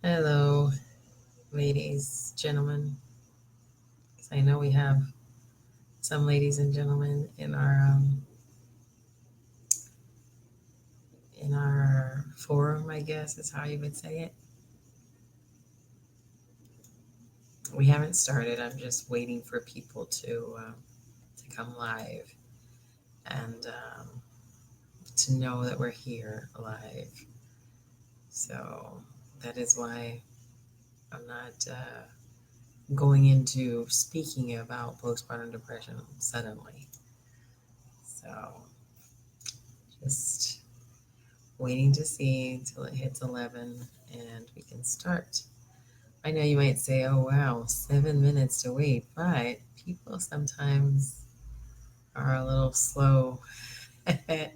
Hello, ladies, gentlemen. 'Cause I know we have some ladies and gentlemen in our forum. I guess is how you would say it. We haven't started. I'm just waiting for people to come live and to know that we're here live. So that is why I'm not going into speaking about postpartum depression suddenly. So just waiting to see until it hits 11 and we can start. I know you might say, oh wow, 7 minutes to wait, but people sometimes are a little slow at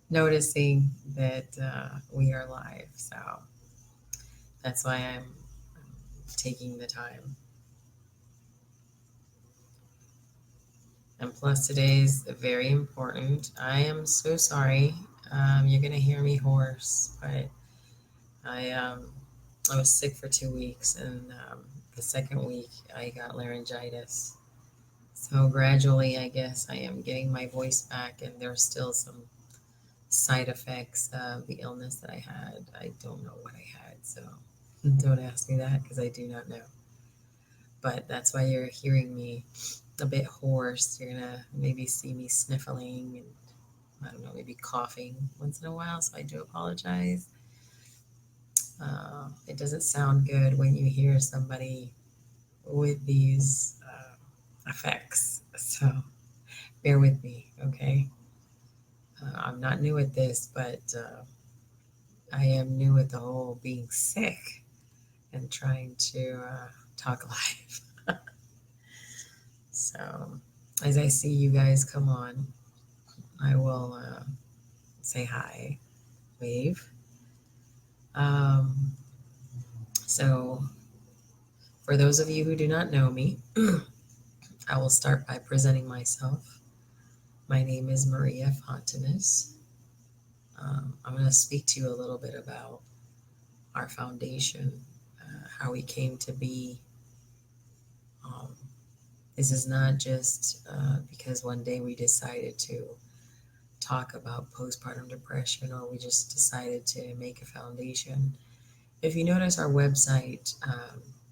noticing that we are live. So that's why I'm taking the time. And plus, today's very important. I am so sorry. You're going to hear me hoarse, but I um, I was sick for 2 weeks, and the second week I got laryngitis. So gradually, I guess I am getting my voice back, and there's still some side effects of the illness that I had. I don't know what I had, so don't ask me that because I do not know. But that's why you're hearing me a bit hoarse. You're gonna maybe see me sniffling and I don't know, maybe coughing once in a while. So I do apologize. It doesn't sound good when you hear somebody with these effects. So bear with me, okay? I'm not new at this, but I am new at the whole being sick and trying to talk live. So as I see you guys come on, I will say hi, wave. Um, so for those of you who do not know me, I will start by presenting myself. My name is Maria Fontanes. I'm going to speak to you a little bit about our foundation, how we came to be. Um, this is not just because one day we decided to talk about postpartum depression or we just decided to make a foundation. If you notice, our website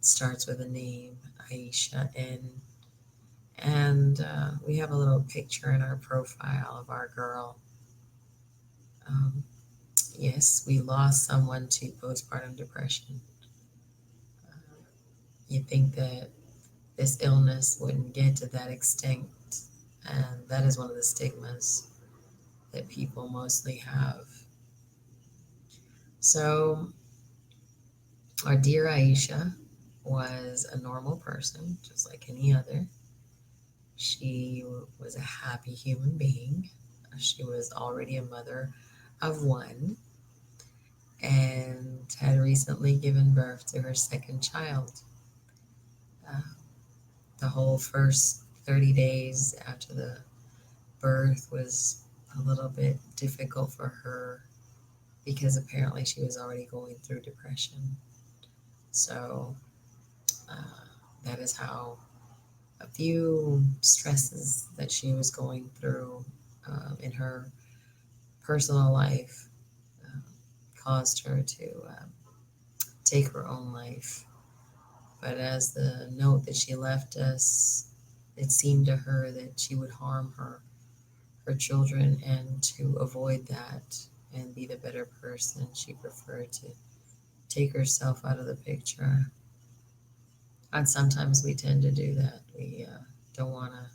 starts with a name, Aisha N. And we have a little picture in our profile of our girl. Um, yes, we lost someone to postpartum depression. You think that this illness wouldn't get to that extent, and that is one of the stigmas that people mostly have. So, our dear Aisha was a normal person, just like any other. She was a happy human being. She was already a mother of one and had recently given birth to her second child. Uh, the whole first 30 days after the birth was a little bit difficult for her because apparently she was already going through depression. So that is how a few stresses that she was going through in her personal life uh, caused her to take her own life. But as the note that she left us, it seemed to her that she would harm her children, and to avoid that and be the better person, she preferred to take herself out of the picture. And sometimes we tend to do that. We don't want to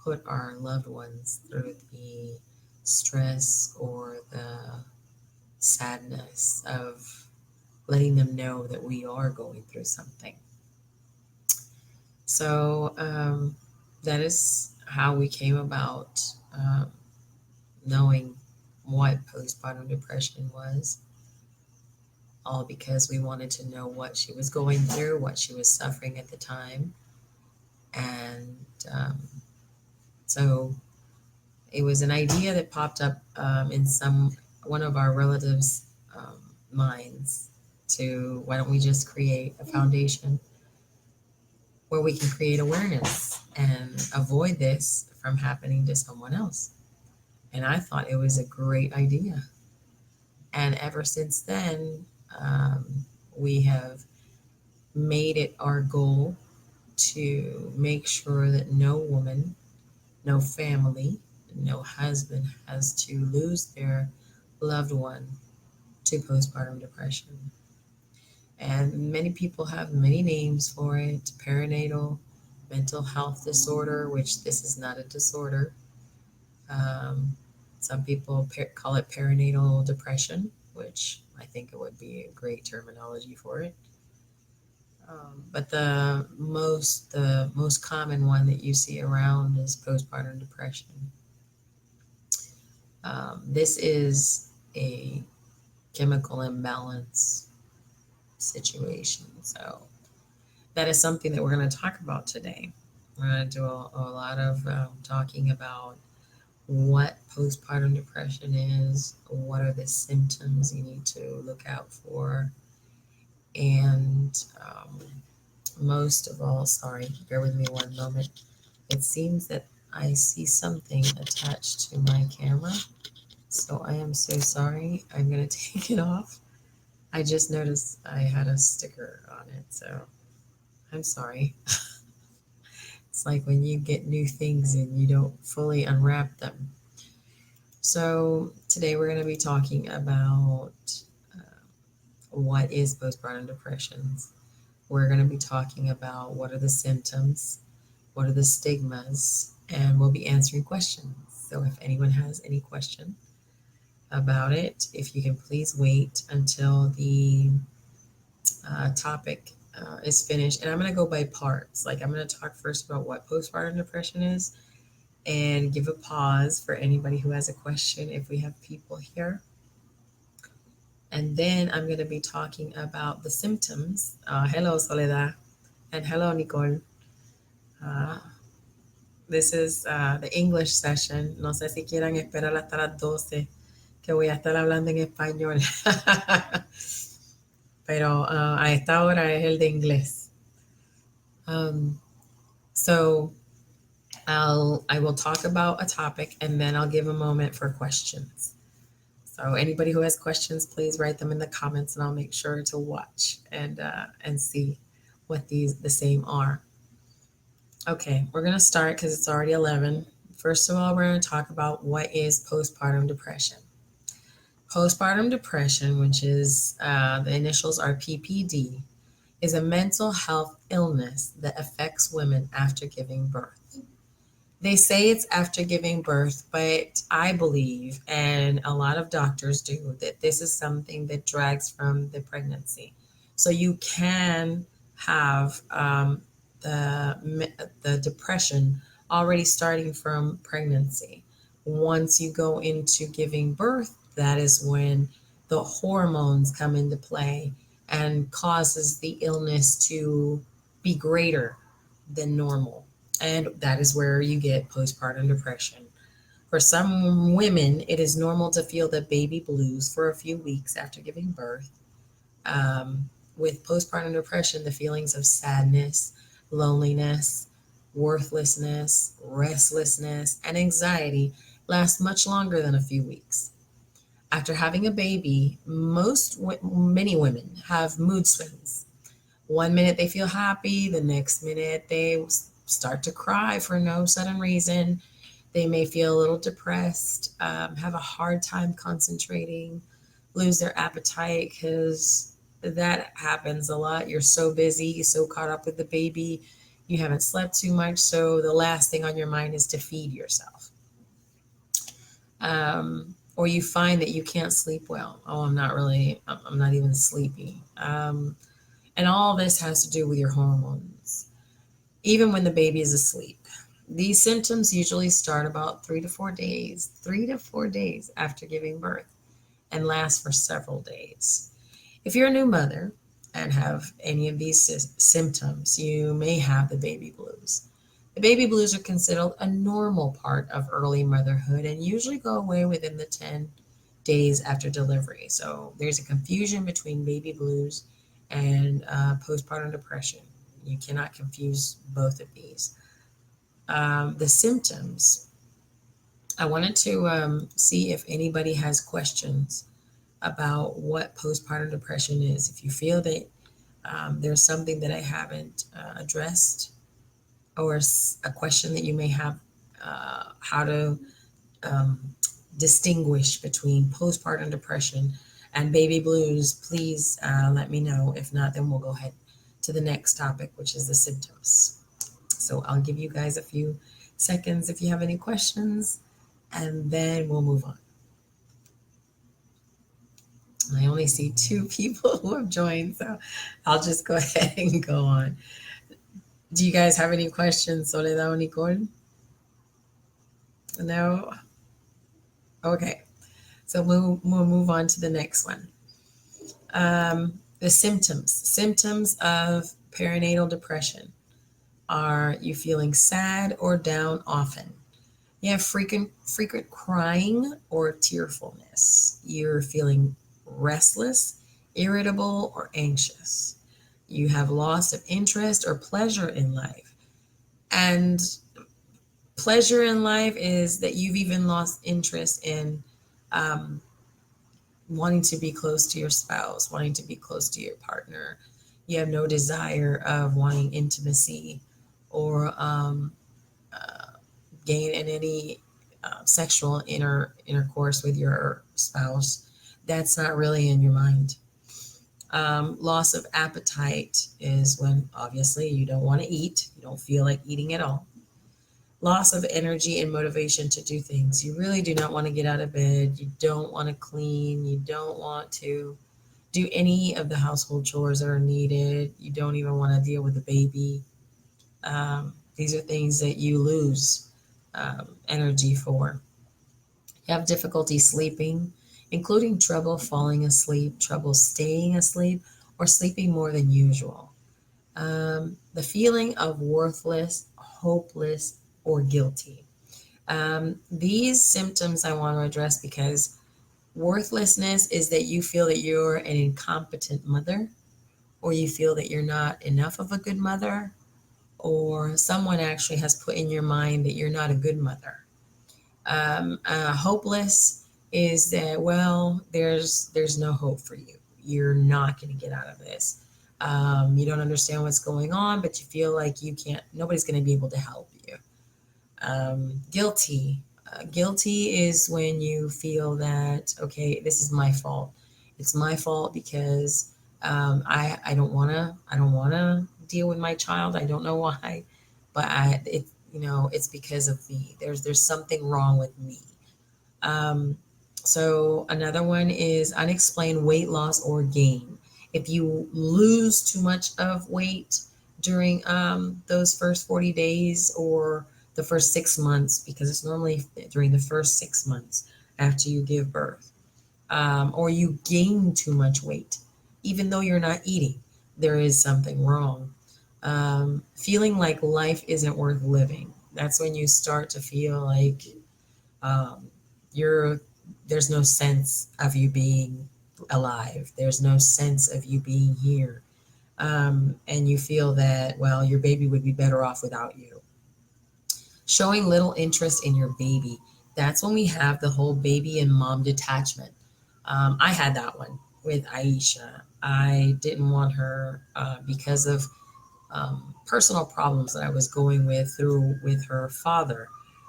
put our loved ones through the stress or the sadness of letting them know that we are going through something. So that is how we came about um, knowing what postpartum depression was, all because we wanted to know what she was going through, what she was suffering at the time. And so it was an idea that popped up in one of our relatives' minds. to why don't we just create a foundation where we can create awareness and avoid this from happening to someone else. And I thought it was a great idea. And ever since then, we have made it our goal to make sure that no woman, no family, no husband has to lose their loved one to postpartum depression. And many people have many names for it: perinatal mental health disorder, which this is not a disorder. Um, some people call it perinatal depression, which I think it would be a great terminology for it. But the most common one that you see around is postpartum depression. This is a chemical imbalance situation. So that is something that we're going to talk about today. We're going to do a lot of talking about what postpartum depression is, what are the symptoms you need to look out for, and most of all, sorry, bear with me one moment. It seems that I see something attached to my camera, so I am so sorry. I'm going to take it off. I just noticed I had a sticker on it, so I'm sorry. It's like when you get new things and you don't fully unwrap them. So, today we're going to be talking about what is postpartum depression. We're going to be talking about what are the symptoms, what are the stigmas, and we'll be answering questions. So, if anyone has any question about it, if you can please wait until the topic is finished. And I'm going to go by parts. Like, I'm going to talk first about what postpartum depression is and give a pause for anybody who has a question if we have people here. And then I'm going to be talking about the symptoms. Hello, Soledad. And hello, Nicole. Uh, this is the English session. No sé si quieran esperar hasta las 12, que voy a estar hablando en español. Pero a esta hora es el de inglés. Um, so I will talk about a topic and then I'll give a moment for questions. So anybody who has questions, please write them in the comments, and I'll make sure to watch and see what the same are. Okay, we're gonna start because it's already 11. First of all, we're gonna talk about what is postpartum depression. Postpartum depression, which is the initials are PPD, is a mental health illness that affects women after giving birth. They say it's after giving birth, but I believe, and a lot of doctors do, that this is something that drags from the pregnancy. So you can have the depression already starting from pregnancy. Once you go into giving birth, that is when the hormones come into play and causes the illness to be greater than normal. And that is where you get postpartum depression. For some women, it is normal to feel the baby blues for a few weeks after giving birth. With postpartum depression, the feelings of sadness, loneliness, worthlessness, restlessness, and anxiety last much longer than a few weeks. After having a baby, many women have mood swings. One minute they feel happy, the next minute they start to cry for no sudden reason. They may feel a little depressed, have a hard time concentrating, lose their appetite because that happens a lot. You're so busy, so caught up with the baby, you haven't slept too much, so the last thing on your mind is to feed yourself. Or you find that you can't sleep well. Oh, I'm not even sleepy. And all this has to do with your hormones, even when the baby is asleep. These symptoms usually start about 3 to 4 days after giving birth and last for several days. If you're a new mother and have any of these symptoms, you may have the baby blues. The baby blues are considered a normal part of early motherhood and usually go away within the 10 days after delivery. So there's a confusion between baby blues and postpartum depression. You cannot confuse both of these. The symptoms. I wanted to see if anybody has questions about what postpartum depression is. If you feel that there's something that I haven't addressed, or a question that you may have, how to um, distinguish between postpartum depression and baby blues, please let me know. If not, then we'll go ahead to the next topic, which is the symptoms. So I'll give you guys a few seconds if you have any questions, and then we'll move on. I only see two people who have joined, so I'll just go ahead and go on. Do you guys have any questions, Soledad o Nicole? No? Okay. So we'll move on to the next one. The symptoms. Symptoms of perinatal depression. Are you feeling sad or down often? You have frequent crying or tearfulness. You're feeling restless, irritable, or anxious. You have loss of interest or pleasure in life. And pleasure in life is that you've even lost interest in um, wanting to be close to your spouse, wanting to be close to your partner. You have no desire of wanting intimacy or gain in any sexual intercourse with your spouse. That's not really in your mind. Loss of appetite is when obviously you don't want to eat, you don't feel like eating at all. Loss of energy and motivation to do things. You really do not want to get out of bed. You don't want to clean. You don't want to do any of the household chores that are needed. You don't even want to deal with the baby. These are things that you lose energy for. You have difficulty sleeping, including trouble falling asleep, trouble staying asleep, or sleeping more than usual. The feeling of worthless, hopeless, or guilty. These symptoms I want to address because worthlessness is that you feel that you're an incompetent mother, or you feel that you're not enough of a good mother, or someone actually has put in your mind that you're not a good mother. Hopeless is that, well, there's no hope for you. You're not going to get out of this. You don't understand what's going on, but you feel like you can't. Nobody's going to be able to help you. Guilty. Guilty is when you feel that, okay, this is my fault. It's my fault because I don't wanna deal with my child. I don't know why, but it's because of me. There's something wrong with me. Um, so another one is unexplained weight loss or gain. If you lose too much of weight during those first 40 days or the first 6 months, because it's normally during the first 6 months after you give birth, or you gain too much weight, even though you're not eating, there is something wrong. Feeling like life isn't worth living. That's when you start to feel like um, you're there's no sense of you being alive. There's no sense of you being here. And you feel that, well, your baby would be better off without you. Showing little interest in your baby. That's when we have the whole baby and mom detachment. I had that one with Aisha. I didn't want her because of personal problems that I was going through with her father.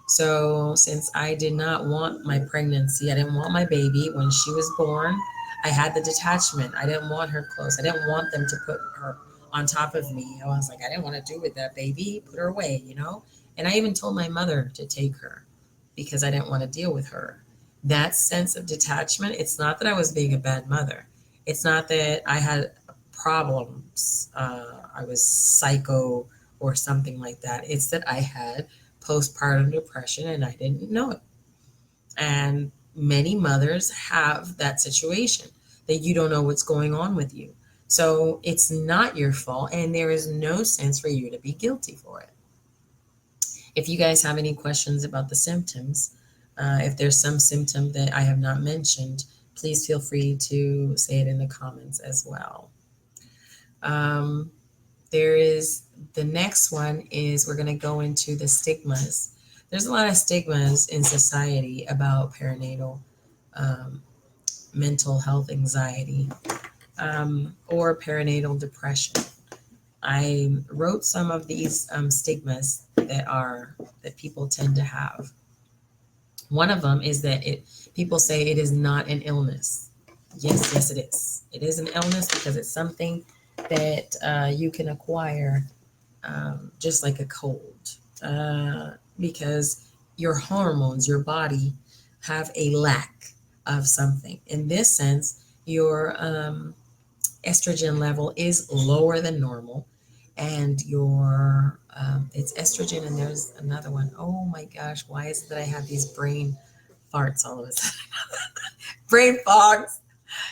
So since I did not want my pregnancy, I didn't want my baby when she was born. I had the detachment. I didn't want her close. I didn't want them to put her on top of me. I was like, I didn't want to do with that baby. Put her away. And I even told my mother to take her because I didn't want to deal with her. That sense of detachment, it's not that I was being a bad mother. It's not that I had problems. I was psycho or something like that. It's that I had postpartum depression and I didn't know it. And many mothers have that situation that you don't know what's going on with you. So it's not your fault, and there is no sense for you to be guilty for it. If you guys have any questions about the symptoms, If there's some symptom that I have not mentioned, please feel free to say it in the comments as well. Um, there is the next one is we're going to go into the stigmas. There's a lot of stigmas in society about perinatal um, mental health anxiety or perinatal depression. I wrote some of these stigmas that people tend to have. One of them is that people say it is not an illness. Yes, yes, it is. It is an illness because it's something that you can acquire just like a cold, because your hormones, your body, have a lack of something. In this sense, your estrogen level is lower than normal, and your it's estrogen, and there's another one. Oh my gosh, why is it that I have these brain farts all of a sudden? Brain fogs.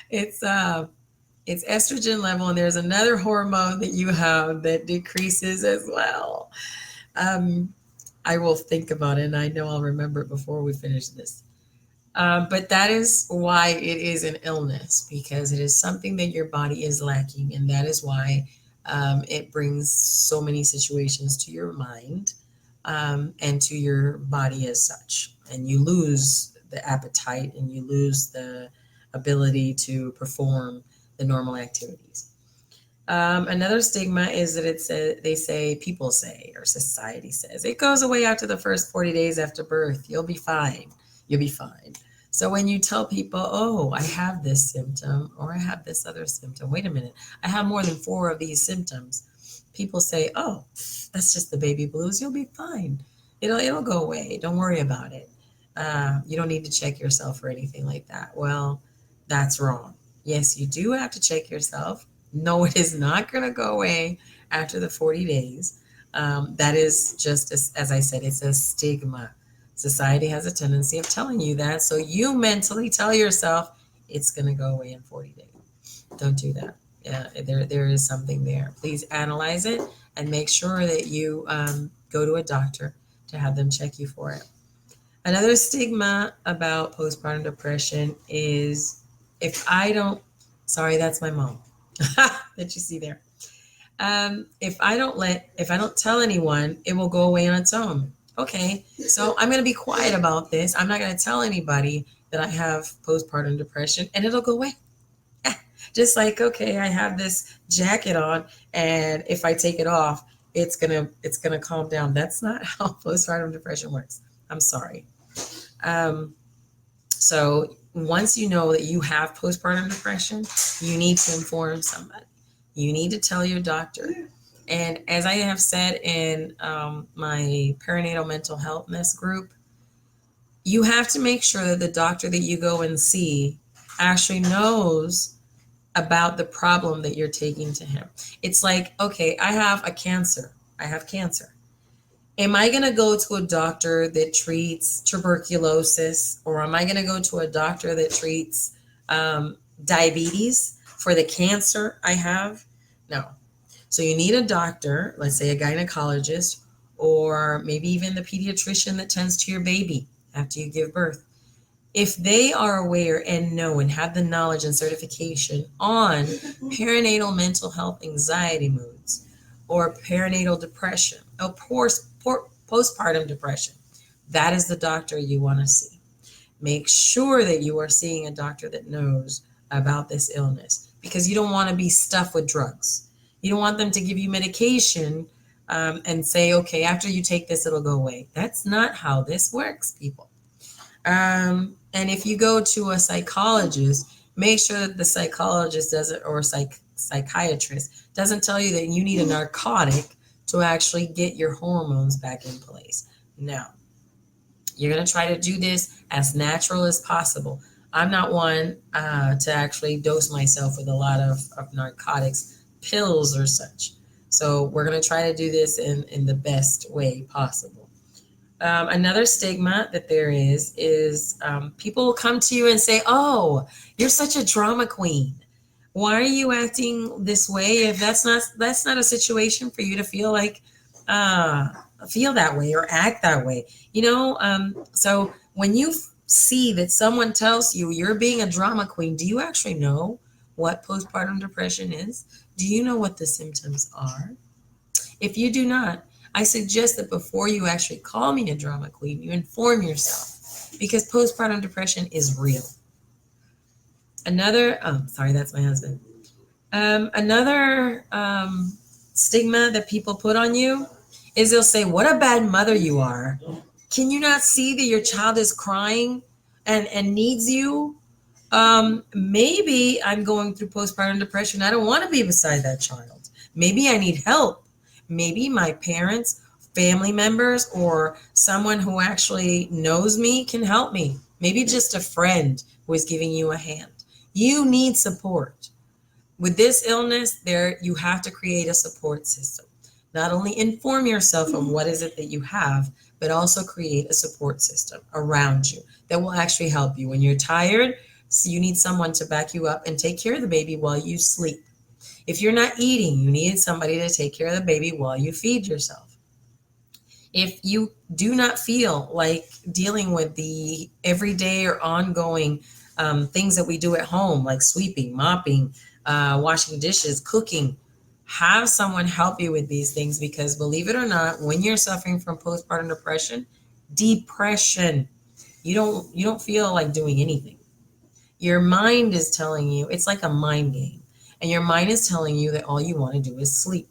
It's estrogen level, and there's another hormone that you have that decreases as well. Um, I will think about it, and I know I'll remember it before we finish this. But that is why it is an illness, because it is something that your body is lacking, and that is why it brings so many situations to your mind and to your body as such. And you lose the appetite and you lose the ability to perform the normal activities. Another stigma is that people say, or society says, it goes away after the first 40 days after birth. You'll be fine. You'll be fine. So when you tell people, oh, I have this symptom or I have this other symptom, wait a minute, I have more than 4 of these symptoms. People say, oh, that's just the baby blues. You'll be fine. It'll go away. Don't worry about it. You don't need to check yourself or anything like that. Well, that's wrong. Yes, you do have to check yourself. No, it is not going to go away after the 40 days. That is just, as I said, it's a stigma. Society has a tendency of telling you that. So you mentally tell yourself it's going to go away in 40 days. Don't do that. Yeah, there is something there. Please analyze it and make sure that you go to a doctor to have them check you for it. Another stigma about postpartum depression is if I don't, sorry, that's my mom that you see there. If I don't tell anyone, it will go away on its own. Okay, so I'm going to be quiet about this. I'm not going to tell anybody that I have postpartum depression, and it'll go away. Just like, okay, I have this jacket on, and if I take it off, it's gonna calm down. That's not how postpartum depression works. I'm sorry. Um, so once you know that you have postpartum depression, you need to inform somebody. You need to tell your doctor. And as I have said in my perinatal mental healthness group, you have to make sure that the doctor that you go and see actually knows about the problem that you're taking to him. It's like, okay, I have a cancer. I have cancer. Am I going to go to a doctor that treats tuberculosis, or am I going to go to a doctor that treats diabetes for the cancer I have? No. So you need a doctor, let's say a gynecologist, or maybe even the pediatrician that tends to your baby after you give birth. If they are aware and know and have the knowledge and certification on perinatal mental health anxiety moods, or perinatal depression, or postpartum depression, that is the doctor you want to see. Make sure that you are seeing a doctor that knows about this illness, because you don't want to be stuffed with drugs. You don't want them to give you medication and say, okay, after you take this, it'll go away. That's not how this works, people. And if you go to a psychologist, make sure that the psychologist doesn't, or psychiatrist doesn't tell you that you need a narcotic to actually get your hormones back in place. No, you're going to try to do this as natural as possible. I'm not one to actually dose myself with a lot of narcotics, pills or such. So we're going to try to do this in the best way possible. Another stigma that there is people will come to you and say, oh, you're such a drama queen. Why are you acting this way if that's not a situation for you to feel like feel that way or act that way? So when you see that someone tells you you're being a drama queen, do you actually know what postpartum depression is? Do you know what the symptoms are? If you do not, I suggest that before you actually call me a drama queen, you inform yourself because postpartum depression is real. Sorry, that's my husband. Another stigma that people put on you is they'll say, "What a bad mother you are. Can you not see that your child is crying and needs you? Maybe I'm going through postpartum depression. I don't want to be beside that child. Maybe I need help. Maybe my parents, family members, or someone who actually knows me can help me. Maybe just a friend who is giving you a hand. You need support. With this illness, there you have to create a support system. Not only inform yourself of what is it that you have, but also create a support system around you that will actually help you. When you're tired, so you need someone to back you up and take care of the baby while you sleep. If you're not eating, you need somebody to take care of the baby while you feed yourself. If you do not feel like dealing with the everyday or ongoing things that we do at home, like sweeping, mopping, washing dishes, cooking, have someone help you with these things because believe it or not, when you're suffering from postpartum depression, you don't feel like doing anything. Your mind is telling you, it's like a mind game. And your mind is telling you that all you want to do is sleep.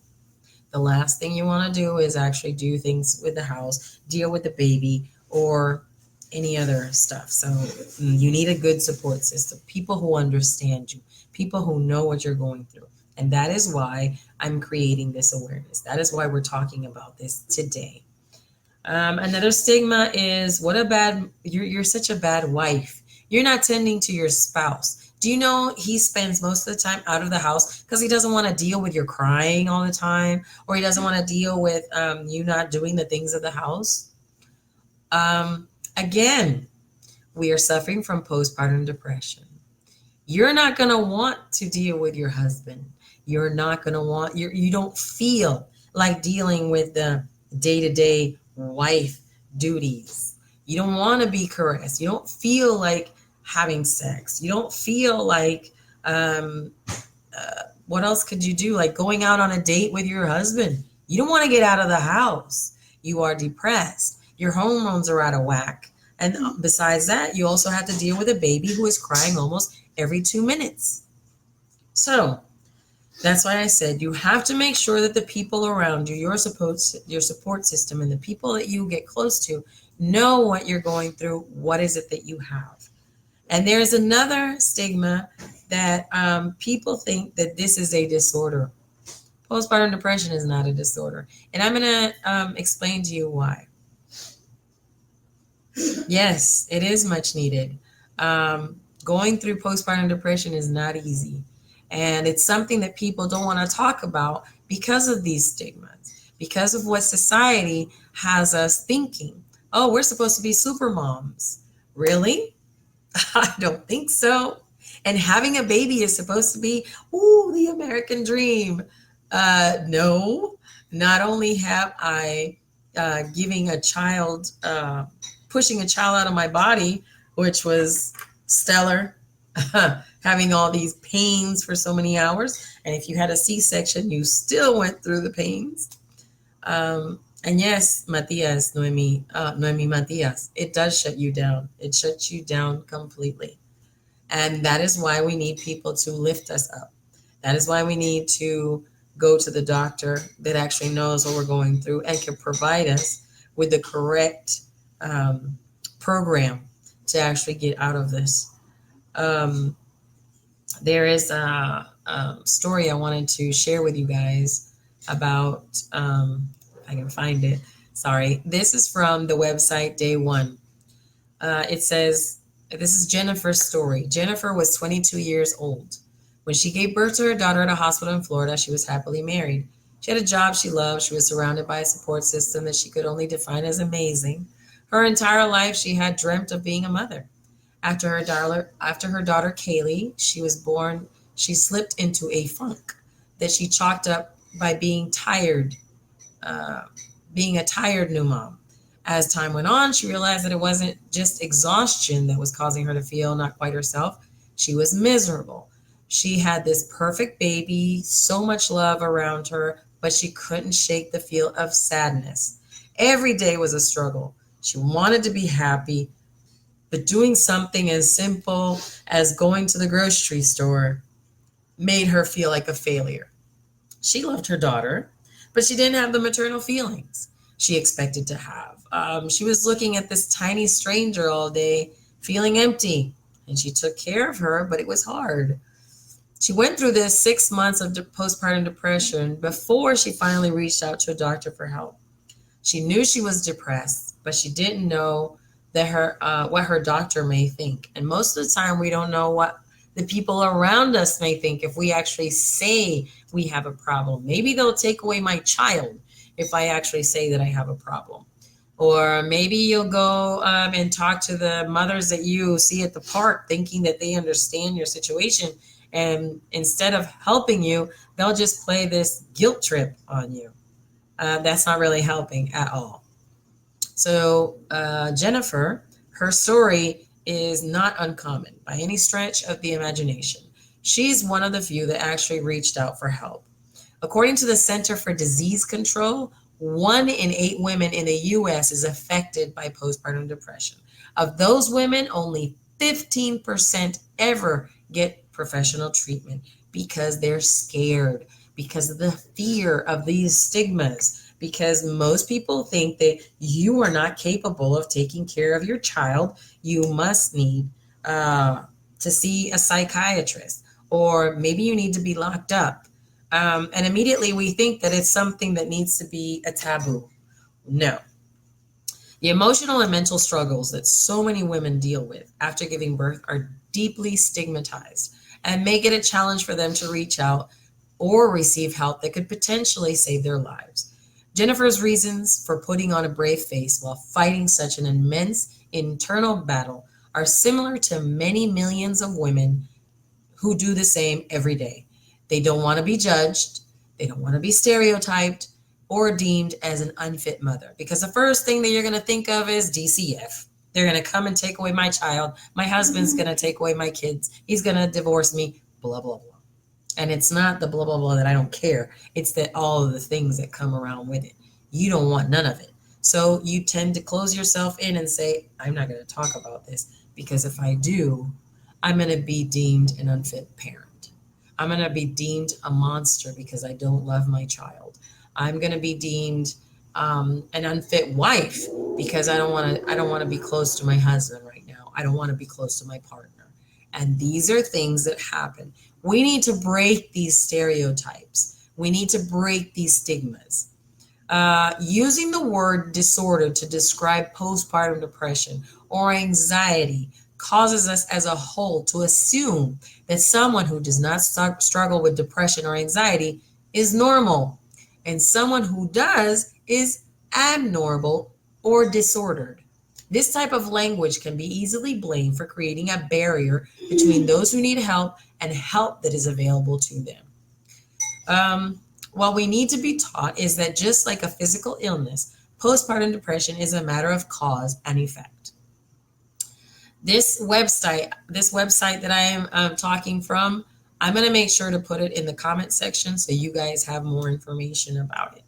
The last thing you want to do is actually do things with the house, deal with the baby, or any other stuff. So you need a good support system, people who understand you, people who know what you're going through. And that is why I'm creating this awareness. That is why we're talking about this today. Another stigma is you're such a bad wife. You're not tending to your spouse. Do you know he spends most of the time out of the house because he doesn't want to deal with your crying all the time, or he doesn't want to deal with you not doing the things of the house? Again, we are suffering from postpartum depression. You're not going to want to deal with your husband. You're not going to want, you don't feel like dealing with the day to day wife duties. You don't want to be caressed. You don't feel like having sex. You don't feel like, what else could you do? Like going out on a date with your husband. You don't want to get out of the house. You are depressed. Your hormones are out of whack. And besides that, you also have to deal with a baby who is crying almost every 2 minutes. So that's why I said you have to make sure that the people around you, your support system, and the people that you get close to know what you're going through. What is it that you have? And there's another stigma that people think that this is a disorder. Postpartum depression is not a disorder. And I'm going to explain to you why. Yes, it is much needed. Going through postpartum depression is not easy. And it's something that people don't want to talk about because of these stigmas, because of what society has us thinking. Oh, we're supposed to be super moms. Really? I don't think so. And having a baby is supposed to be, ooh, the American dream. No, not only have I giving a child, pushing a child out of my body, which was stellar, having all these pains for so many hours. And if you had a C-section, you still went through the pains. And yes, Noemi Matias, it does shut you down. It shuts you down completely. And that is why we need people to lift us up. That is why we need to go to the doctor that actually knows what we're going through and can provide us with the correct program to actually get out of this. There is a story I wanted to share with you guys about, if I can find it. Sorry. This is from the website Day One. It says, this is Jennifer's story. Jennifer was 22 years old. When she gave birth to her daughter at a hospital in Florida, she was happily married. She had a job she loved. She was surrounded by a support system that she could only define as amazing. Her entire life, she had dreamt of being a mother. After her daughter Kaylee, she was born, she slipped into a funk that she chalked up by being tired, being a tired new mom. As time went on, she realized that it wasn't just exhaustion that was causing her to feel not quite herself. She was miserable. She had this perfect baby, so much love around her, but she couldn't shake the feel of sadness. Every day was a struggle. She wanted to be happy, but doing something as simple as going to the grocery store made her feel like a failure. She loved her daughter, but she didn't have the maternal feelings she expected to have. She was looking at this tiny stranger all day, feeling empty, and she took care of her, but it was hard. She went through this 6 months of postpartum depression before she finally reached out to a doctor for help. She knew she was depressed, but she didn't know that her what her doctor may think. And most of the time, we don't know what the people around us may think if we actually say we have a problem. Maybe they'll take away my child if I actually say that I have a problem. Or maybe you'll go and talk to the mothers that you see at the park thinking that they understand your situation. And instead of helping you, they'll just play this guilt trip on you. That's not really helping at all. So, Jennifer, her story is not uncommon by any stretch of the imagination. She's one of the few that actually reached out for help. According to the Center for Disease Control, 1 in 8 women in the US is affected by postpartum depression. Of those women, only 15% ever get professional treatment because they're scared, because of the fear of these stigmas, because most people think that you are not capable of taking care of your child. You must need to see a psychiatrist, or maybe you need to be locked up. And immediately we think that it's something that needs to be a taboo. No. The emotional and mental struggles that so many women deal with after giving birth are deeply stigmatized and make it a challenge for them to reach out or receive help that could potentially save their lives. Jennifer's reasons for putting on a brave face while fighting such an immense internal battle are similar to many millions of women who do the same every day. They don't want to be judged, they don't want to be stereotyped or deemed as an unfit mother, because the first thing that you're going to think of is DCF. They're going to come and take away my child. My husband's going to take away my kids. He's going to divorce me, blah, blah, blah. And it's not the blah, blah, blah that I don't care. It's that all of the things that come around with it. You don't want none of it. So you tend to close yourself in and say, I'm not going to talk about this, because if I do, I'm going to be deemed an unfit parent. I'm going to be deemed a monster because I don't love my child. I'm going to be deemed an unfit wife because I don't want to be close to my husband right now. I don't want to be close to my partner. And these are things that happen. We need to break these stereotypes. We need to break these stigmas. Using the word disorder to describe postpartum depression or anxiety causes us as a whole to assume that someone who does not struggle with depression or anxiety is normal, and someone who does is abnormal or disordered. This type of language can be easily blamed for creating a barrier between those who need help and help that is available to them. What we need to be taught is that just like a physical illness, postpartum depression is a matter of cause and effect. This website that I am talking from, I'm going to make sure to put it in the comment section so you guys have more information about it.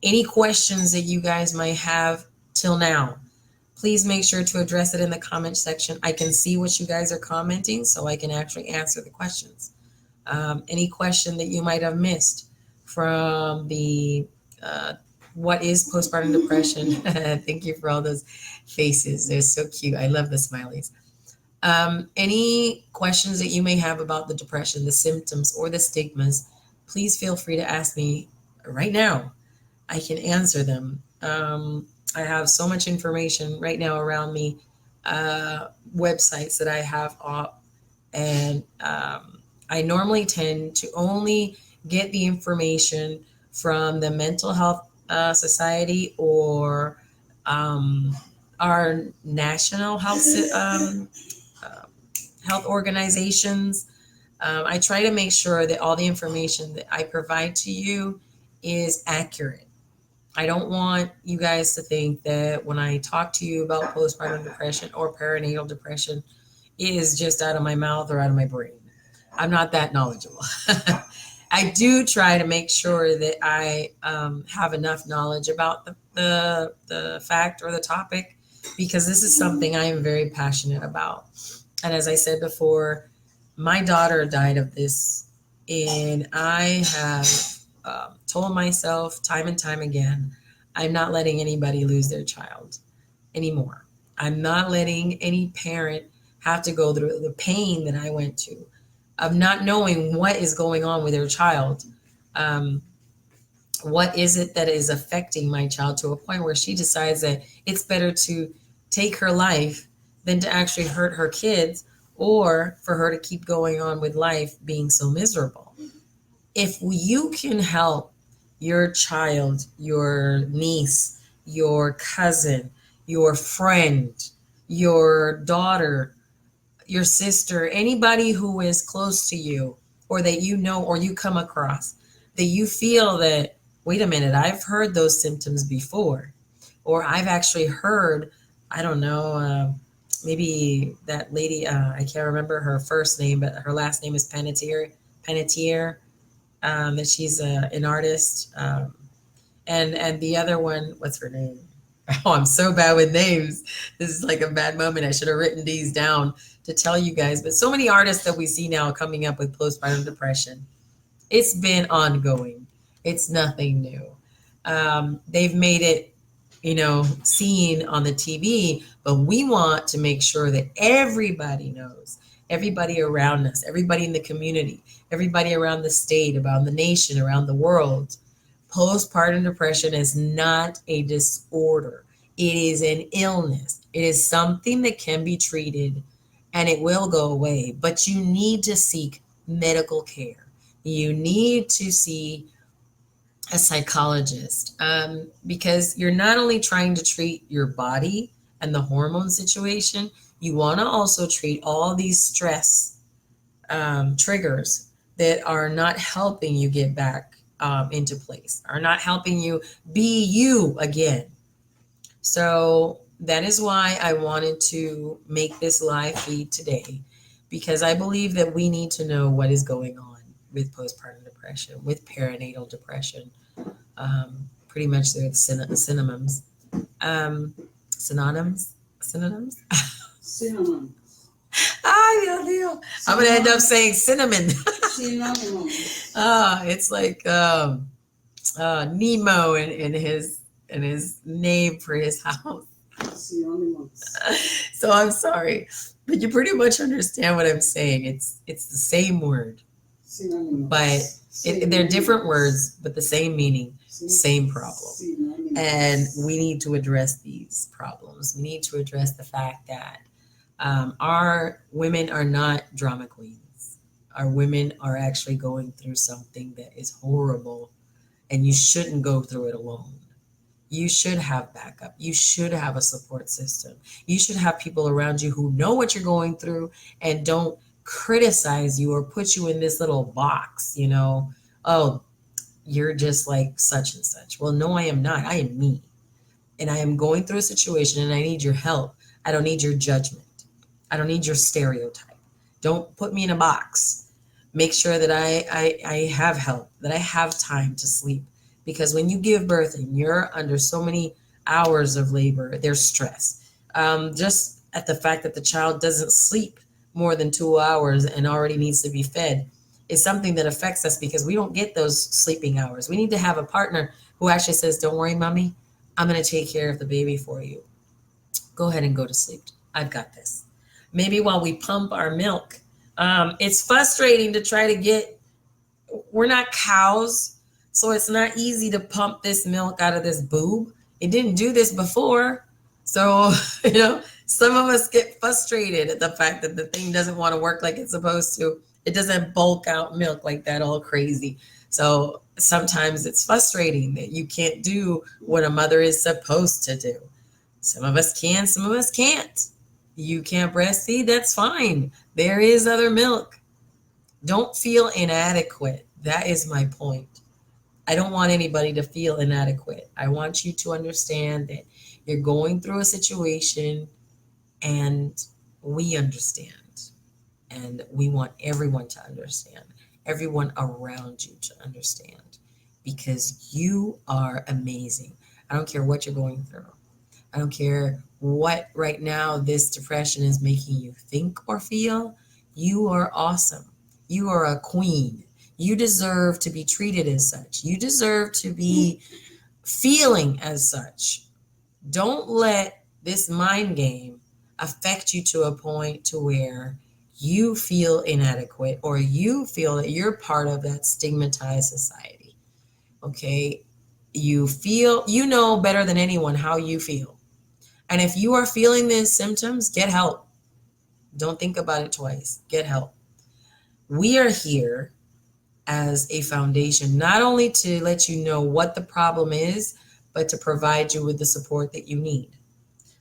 Any questions that you guys might have till now, please make sure to address it in the comment section. I can see what you guys are commenting, so I can actually answer the questions. Any question that you might have missed from the what is postpartum depression? Thank you for all those faces. They're so cute. I love the smileys. Any questions that you may have about the depression, the symptoms, or the stigmas, please feel free to ask me right now. I can answer them. I have so much information right now around me, websites that I have up, and I normally tend to only get the information from the Mental Health Society or our national health organizations. I try to make sure that all the information that I provide to you is accurate. I don't want you guys to think that when I talk to you about postpartum depression or perinatal depression, it is just out of my mouth or out of my brain. I'm not that knowledgeable. I do try to make sure that I have enough knowledge about the fact or the topic, because this is something I am very passionate about. And as I said before, my daughter died of this, and I have told myself time and time again, I'm not letting anybody lose their child anymore. I'm not letting any parent have to go through the pain that I went to of not knowing what is going on with their child. Um, what is it that is affecting my child to a point where she decides that it's better to take her life than to actually hurt her kids, or for her to keep going on with life being so miserable. If you can help your child, your niece, your cousin, your friend, your daughter, your sister, anybody who is close to you or that you know or you come across, that you feel that, wait a minute, I've heard those symptoms before, or I've actually heard, I don't know, maybe that lady, I can't remember her first name, but her last name is Panettiere, that she's an artist. And the other one, what's her name? Oh, I'm so bad with names. This is like a bad moment. I should have written these down to tell you guys. But so many artists that we see now coming up with postpartum depression. It's been ongoing. It's nothing new. They've made it, seen on the TV, but we want to make sure that everybody knows, everybody around us, everybody in the community, everybody around the state, around the nation, around the world. Postpartum depression is not a disorder. It is an illness. It is something that can be treated and it will go away, but you need to seek medical care. You need to see a psychologist, because you're not only trying to treat your body and the hormone situation, you want to also treat all these stress triggers that are not helping you get back into place, are not helping you be you again. So that is why I wanted to make this live feed today, because I believe that we need to know what is going on with postpartum depression, with perinatal depression. Pretty much they're the synonyms. Synonyms? Synonyms? Cinnamon. Ay, Dios mío. I'm going to end up saying cinnamon. Cinnamon. It's like Nemo and his name for his house. So I'm sorry, but you pretty much understand what I'm saying. It's the same word, but they're different words, but the same meaning, same problem. And we need to address these problems. We need to address the fact that our women are not drama queens. Our women are actually going through something that is horrible, and you shouldn't go through it alone. You should have backup. You should have a support system. You should have people around you who know what you're going through and don't criticize you or put you in this little box, oh, you're just like such and such. Well, no, I am not. I am me. And I am going through a situation and I need your help. I don't need your judgment. I don't need your stereotype. Don't put me in a box. Make sure that I have help, that I have time to sleep. Because when you give birth and you're under so many hours of labor, there's stress. Just at the fact that the child doesn't sleep more than 2 hours and already needs to be fed is something that affects us, because we don't get those sleeping hours. We need to have a partner who actually says, don't worry, mommy, I'm going to take care of the baby for you. Go ahead and go to sleep. I've got this. Maybe while we pump our milk, it's frustrating to try to we're not cows. So it's not easy to pump this milk out of this boob. It didn't do this before. So, some of us get frustrated at the fact that the thing doesn't want to work like it's supposed to. It doesn't bulk out milk like that all crazy. So sometimes it's frustrating that you can't do what a mother is supposed to do. Some of us can, some of us can't. You can't breastfeed, that's fine. There is other milk. Don't feel inadequate. That is my point. I don't want anybody to feel inadequate. I want you to understand that you're going through a situation and we understand. And we want everyone to understand, everyone around you to understand, because you are amazing. I don't care what you're going through. I don't care what right now this depression is making you think or feel. You are awesome. You are a queen. You deserve to be treated as such. You deserve to be feeling as such. Don't let this mind game affect you to a point to where you feel inadequate or you feel that you're part of that stigmatized society. Okay? You feel, you know better than anyone how you feel. And if you are feeling these symptoms, get help. Don't think about it twice. Get help. We are here as a foundation, not only to let you know what the problem is, but to provide you with the support that you need.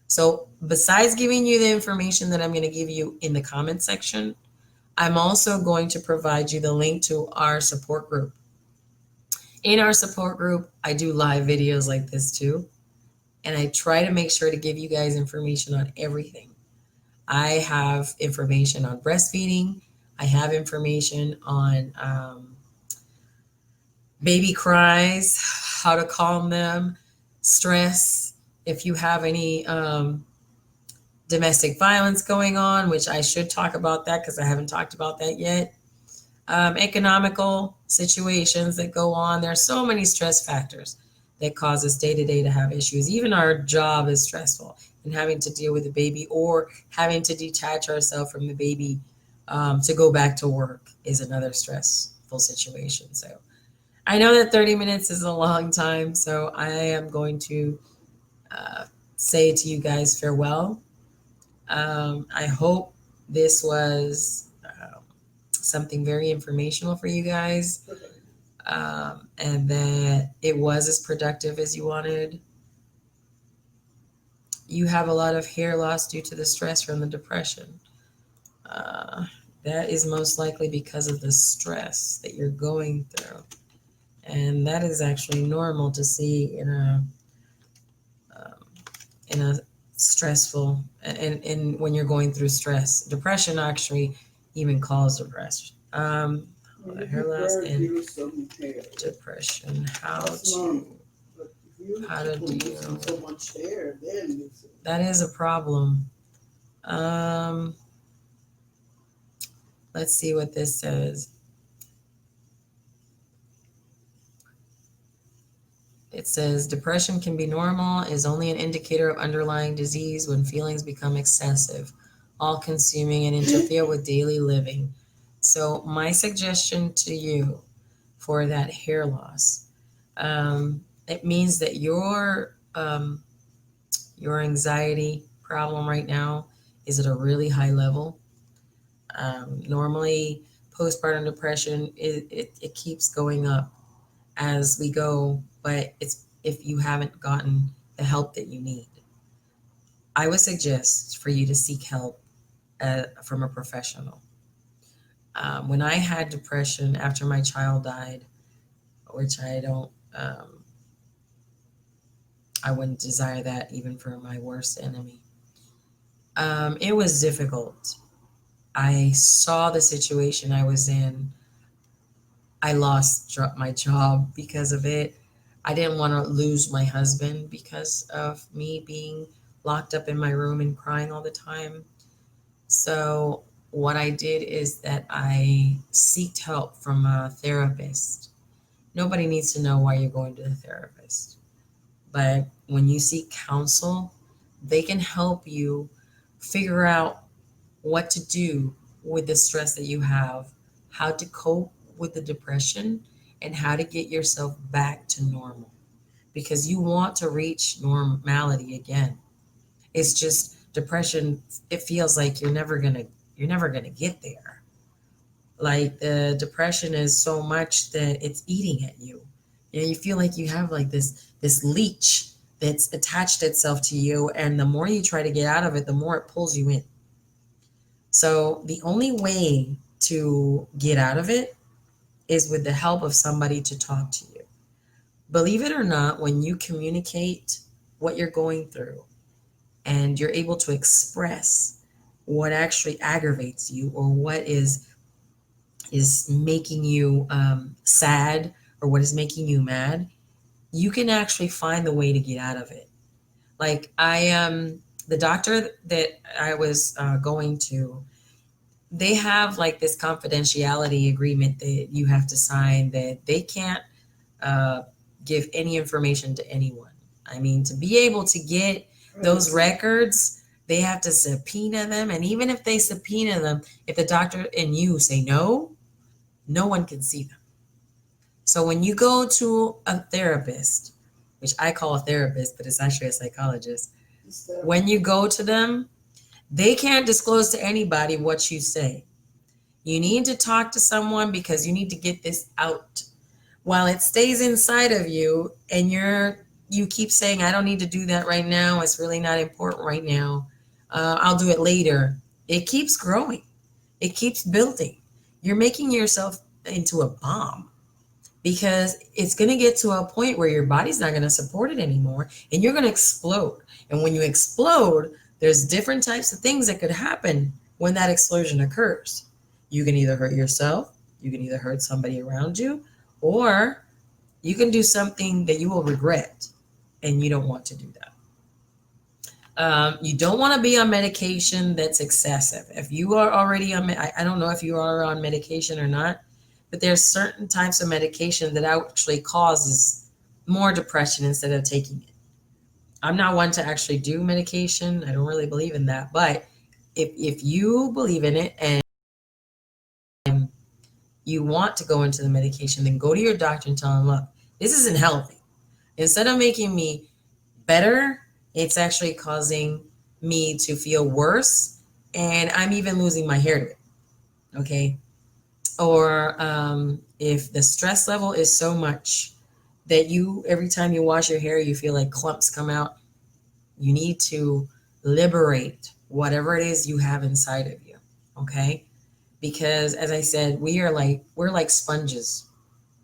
So, besides giving you the information that I'm going to give you in the comment section, I'm also going to provide you the link to our support group. In our support group, I do live videos like this too, and I try to make sure to give you guys information on everything. I have information on breastfeeding, I have information on baby cries, how to calm them, stress, if you have any domestic violence going on, which I should talk about that because I haven't talked about that yet. Economical situations that go on. There are so many stress factors that cause us day to day to have issues. Even our job is stressful, and having to deal with a baby or having to detach ourselves from the baby to go back to work is another stressful situation. So I know that 30 minutes is a long time, so I am going to uh, say to you guys farewell. I hope this was something very informational for you guys, and that it was as productive as you wanted. You have a lot of hair loss due to the stress from the depression. Uh, that is most likely because of the stress that you're going through. And that is actually normal to see um, in a stressful and when you're going through stress. Depression actually even calls depression. Hair loss and depression. How to deal. That is a problem. Um, let's see what this says. It says depression can be normal, is only an indicator of underlying disease when feelings become excessive, all consuming, and interfere with daily living. So, my suggestion to you for that hair loss, it means that your anxiety problem right now is at a really high level. Normally, postpartum depression it keeps going up as we go, but it's if you haven't gotten the help that you need. I would suggest for you to seek help from a professional. When I had depression after my child died, which I wouldn't desire that even for my worst enemy. It was difficult. I saw the situation I was in. I lost my job because of it. I didn't want to lose my husband because of me being locked up in my room and crying all the time. So, what I did is that I sought help from a therapist. Nobody needs to know why you're going to the therapist. But when you seek counsel, they can help you figure out what to do with the stress that you have, how to cope with the depression, and how to get yourself back to normal. Because you want to reach normality again. It's just depression, it feels like you're never gonna get there. Like the depression is so much that it's eating at you. You feel like you have like this leech that's attached itself to you, and the more you try to get out of it, the more it pulls you in. So the only way to get out of it is with the help of somebody to talk to you. Believe it or not, when you communicate what you're going through and you're able to express what actually aggravates you or what is making you sad or what is making you mad, you can actually find the way to get out of it. Like the doctor that I was going to, they have like this confidentiality agreement that you have to sign that they can't uh, give any information to anyone. I mean, to be able to get those records, they have to subpoena them. And even if they subpoena them, if the doctor and you say no, no one can see them. So when you go to a therapist, which I call a therapist, but it's actually a psychologist, when you go to them, they can't disclose to anybody what you say. You need to talk to someone because you need to get this out. While it stays inside of you and you keep saying, I don't need to do that right now. It's really not important right now. I'll do it later. It keeps growing. It keeps building. You're making yourself into a bomb because it's going to get to a point where your body's not going to support it anymore and you're going to explode. And when you explode, there's different types of things that could happen when that explosion occurs. You can either hurt yourself, you can either hurt somebody around you, or you can do something that you will regret and you don't want to do that. You don't want to be on medication that's excessive. If you are already on, I don't know if you are on medication or not, but there's certain types of medication that actually causes more depression instead of taking it. I'm not one to actually do medication. I don't really believe in that. But if you believe in it and you want to go into the medication, then go to your doctor and tell him, look, this isn't healthy. Instead of making me better, it's actually causing me to feel worse. And I'm even losing my hair to it. Okay. Or if the stress level is so much that every time you wash your hair, you feel like clumps come out, you need to liberate whatever it is you have inside of you. Okay. Because as I said, we're like sponges.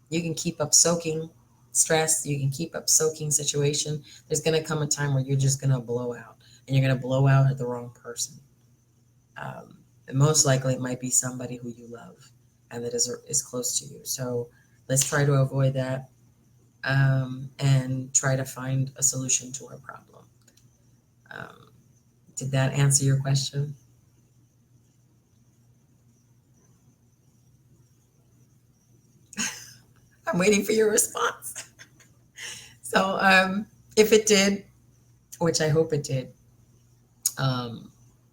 You can keep up soaking stress, you can keep up soaking situation. There's going to come a time where you're just going to blow out, and you're going to blow out at the wrong person. And most likely it might be somebody who you love and that is close to you. So let's try to avoid that, and try to find a solution to our problem. Um, did that answer your question? I'm waiting for your response. So if it did, which I hope it did, um,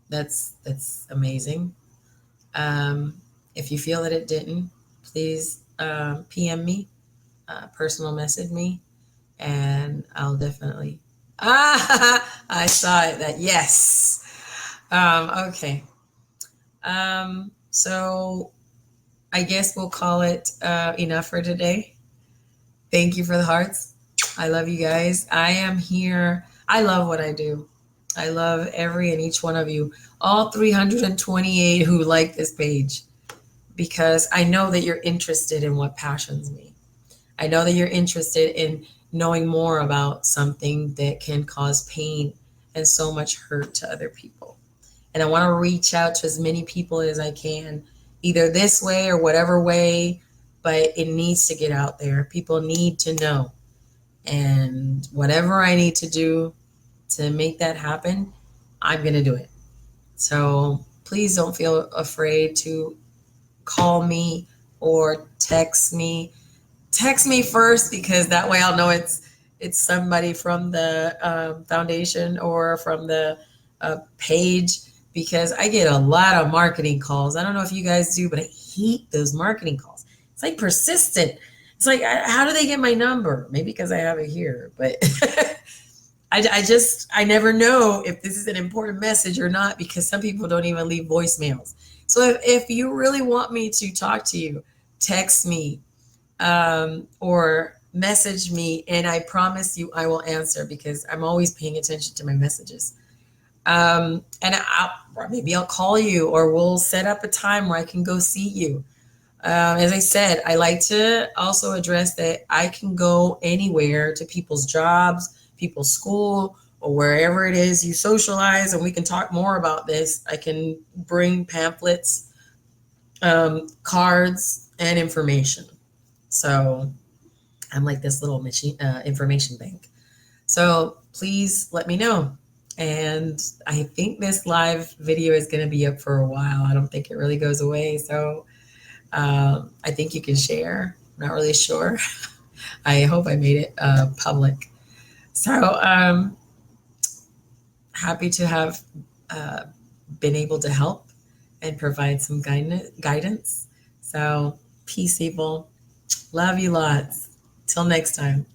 that's amazing. If you feel that it didn't, please PM me, personal message me, and I'll definitely. I saw it. That yes. Okay. So I guess we'll call it enough for today. Thank you for the hearts. I love you guys. I am here. I love what I do. I love every and each one of you, all 328 who like this page, because I know that you're interested in what passions me. I know that you're interested in knowing more about something that can cause pain and so much hurt to other people. And I want to reach out to as many people as I can, either this way or whatever way, but it needs to get out there. People need to know. And whatever I need to do to make that happen, I'm going to do it. So please don't feel afraid to call me or text me. Text me first, because that way I'll know it's somebody from the foundation or from the page, because I get a lot of marketing calls. I don't know if you guys do, but I hate those marketing calls. It's like persistent. It's like, how do they get my number? Maybe because I have it here, but I never know if this is an important message or not, because some people don't even leave voicemails. So if you really want me to talk to you, text me, or message me, and I promise you I will answer, because I'm always paying attention to my messages. And maybe I'll call you, or we'll set up a time where I can go see you. As I said, I like to also address that I can go anywhere to people's jobs, people's school, or wherever it is you socialize, and we can talk more about this. I can bring pamphlets, cards, and information. So I'm like this little machine information bank. So please let me know. And I think this live video is going to be up for a while. I don't think it really goes away. So I think you can share. I'm not really sure. I hope I made it public. So happy to have uh, been able to help and provide some guidance. So peace, people. Love you lots. Till next time.